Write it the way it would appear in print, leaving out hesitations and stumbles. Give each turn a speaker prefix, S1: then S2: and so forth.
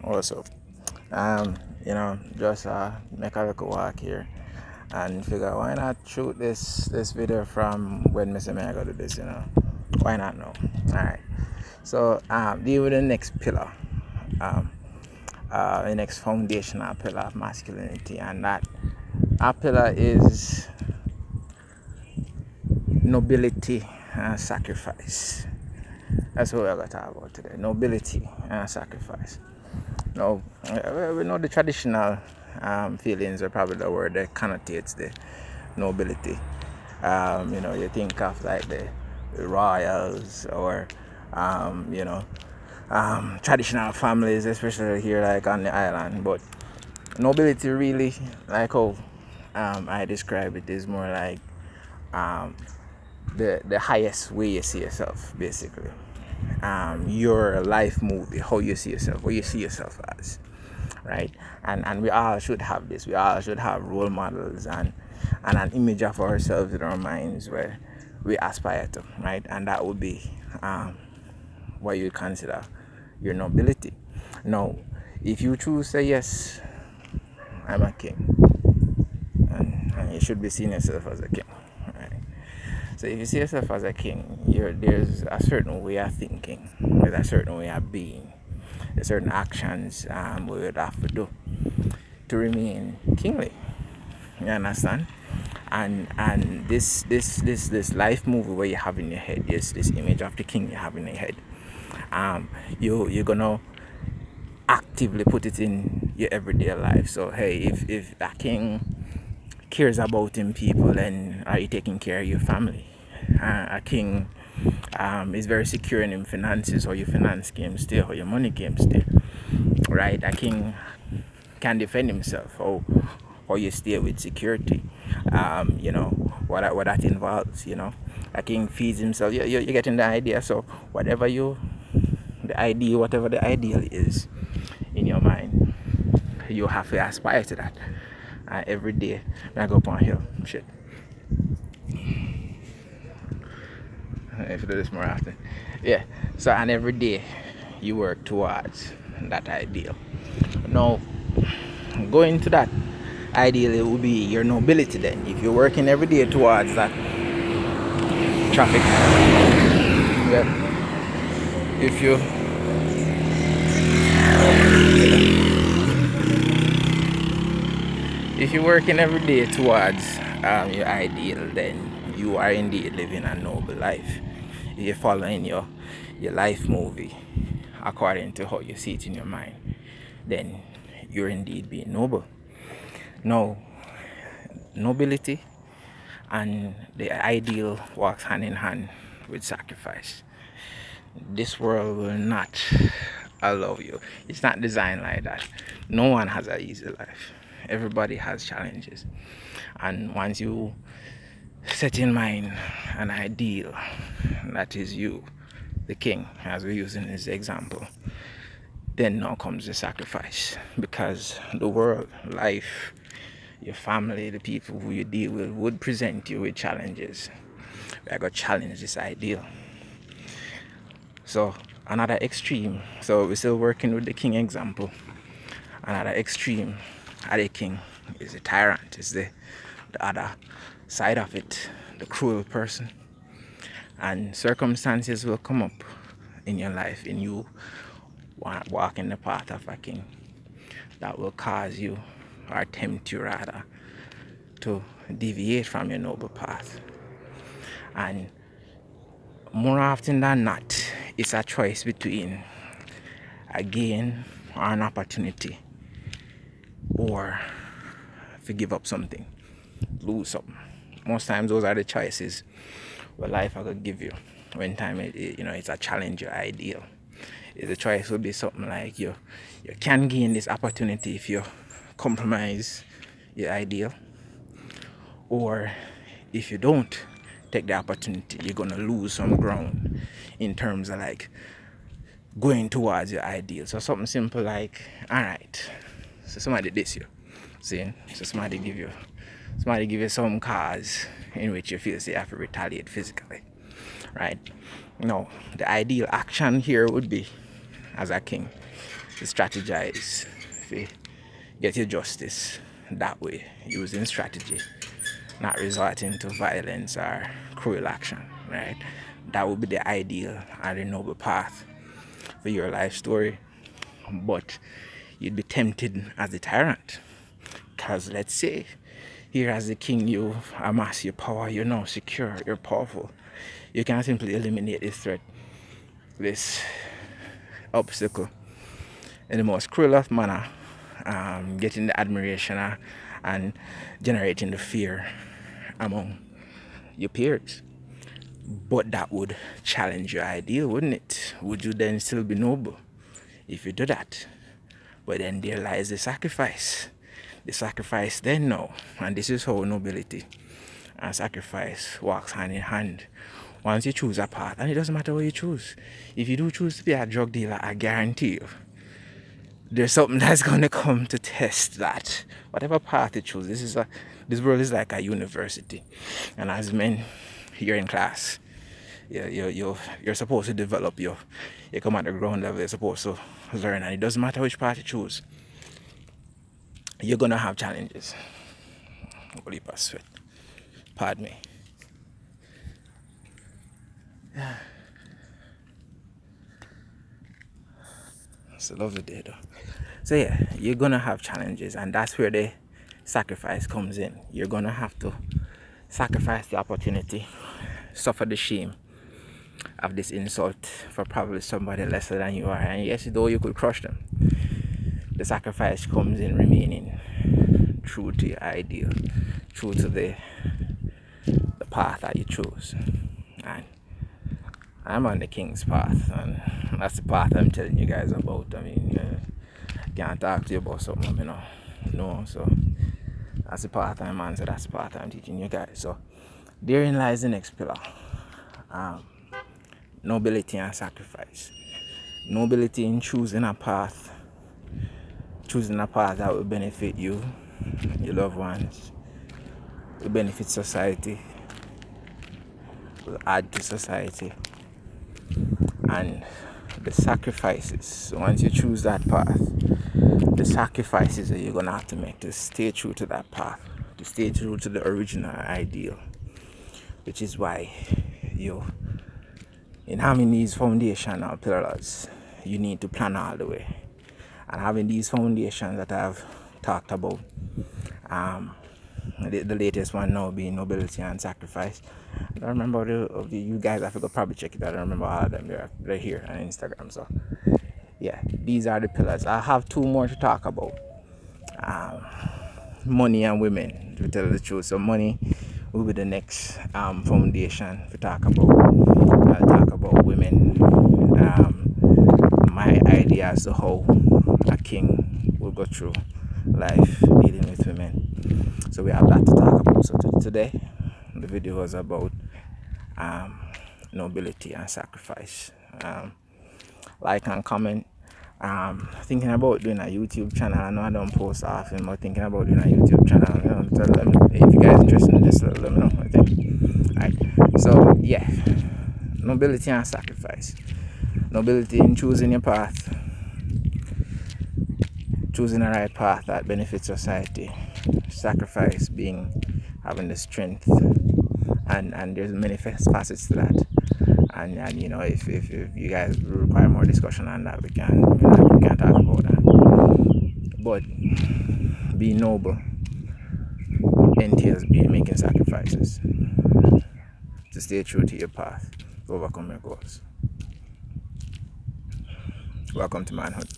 S1: Also, just make a little walk here and figure why not shoot this video from when Mr. May I go to this, why not now? All right. So deal with the next pillar, um, the next foundational pillar of masculinity, and that our pillar is nobility and sacrifice. That's what we're going to talk about today. Nobility and sacrifice. Now, we know the traditional feelings are probably the word that connotates the nobility. You think of like the royals or, traditional families, especially here like on the island. But nobility really, like how I describe it, is more like um, the highest way you see yourself, basically. Your life movie, how you see yourself, what you see yourself as, right? And we all should have this. We all should have role models and an image of ourselves in our minds where we aspire to, right? And that would be what you consider your nobility. Now, if you choose say yes, I'm a king, and you should be seeing yourself as a king, right? So if you see yourself as a king, there's a certain way of thinking, there's a certain way of being, there's certain actions we would have to do to remain kingly. You understand? And this life movie where you have in your head, this image of the king you have in your head, you're gonna actively put it in your everyday life. So hey, if a king cares about him people, then are you taking care of your family? A king is very secure in him finances, or your finance game stay, or your money game stay, right? A king can defend himself, or you stay with security. What that involves. A king feeds himself. You're getting the idea. So whatever the ideal is in your mind, you have to aspire to that. Every day when I go up on a hill, shit. If you do this more often, yeah. So and every day you work towards that ideal. Now, going to that ideal, it will be your nobility. Then, if you're working every day towards that traffic, yeah. If you if you're working every day towards your ideal, then you are indeed living a noble life. If you're following your life movie according to how you see it in your mind, then you're indeed being noble. Now, nobility and the ideal walks hand in hand with sacrifice. This world will not allow you. It's not designed like that. No one has an easy life. Everybody has challenges. And once you set in mind an ideal, that is you, the king, as we use in this example, then now comes the sacrifice. Because the world, life, your family, the people who you deal with would present you with challenges. We are going to challenge this ideal. So another extreme, so we're still working with the king example. Another extreme of the king is the tyrant, is the other side of it, the cruel person. And circumstances will come up in your life, and you walk in the path of a king, that will cause you, or tempt you rather, to deviate from your noble path. And more often than not, it's a choice between a gain or an opportunity, or to give up something, lose something. Most times those are the choices what life I could give you when time it's a challenge your ideal. The choice would be something like you can gain this opportunity if you compromise your ideal, or if you don't take the opportunity, you're gonna lose some ground in terms of like going towards your ideal. So something simple like, all right, so somebody diss you, see, so somebody give you some cause in which you feel you have to retaliate physically, right? No, the ideal action here would be, as a king, to strategize, to get your justice that way, using strategy, not resorting to violence or cruel action, right? That would be the ideal and the noble path for your life story. But you'd be tempted as a tyrant. Because let's say, here as the king, you amass your power, you're now secure, you're powerful. You can simply eliminate this threat, this obstacle, in the most cruel of manner, getting the admiration and generating the fear among your peers. But that would challenge your ideal, wouldn't it? Would you then still be noble if you do that? But then there lies the sacrifice. The sacrifice then no. And this is how nobility and sacrifice walks hand in hand. Once you choose a path, and it doesn't matter what you choose. If you do choose to be a drug dealer, I guarantee you, there's something that's going to come to test that. Whatever path you choose, this world is like a university. And as men here in class, you're supposed to develop you come at the ground level, you're supposed to learn, and it doesn't matter which path you choose, you're gonna have challenges. Holy pass sweat. Pardon me. It's a lovely day though. So yeah, you're gonna have challenges, and that's where the sacrifice comes in. You're gonna have to sacrifice the opportunity, suffer the shame of this insult for probably somebody lesser than you are. And yes, though you could crush them, the sacrifice comes in remaining true to your ideal, true to the path that you chose. And I'm on the king's path, and that's the path I'm telling you guys about. I mean, I can't talk to you about something, no. So that's the path I'm on, so that's the path I'm teaching you guys. So therein lies the next pillar. Nobility and sacrifice. Nobility in choosing a path that will benefit you, your loved ones, will benefit society, will add to society. And the sacrifices, once you choose that path, the sacrifices that you're gonna have to make to stay true to that path, to stay true to the original ideal, which is why in having these foundational pillars, you need to plan all the way. And having these foundations that I've talked about, the latest one now being nobility and sacrifice. I don't remember you guys, I could probably check it out. I don't remember all of them. They're here on Instagram. So yeah, these are the pillars. I have two more to talk about. Money and women, to tell the truth. So money will be the next foundation to talk about. I'll talk about women. My idea as to how a king will go through life dealing with women. So we have that to talk about. So today, the video was about nobility and sacrifice. Like and comment. Thinking about doing a YouTube channel. I know I don't post often, but thinking about doing a YouTube channel. So let me, if you guys are interested in this, let me know. Okay. Alright. So yeah, nobility and sacrifice. Nobility in choosing your path, choosing the right path that benefits society. Sacrifice being having the strength, and there's many facets to that. And if you guys require more discussion on that, we can talk about that. But being noble entails making sacrifices to stay true to your path, to overcome your goals. Welcome to manhood.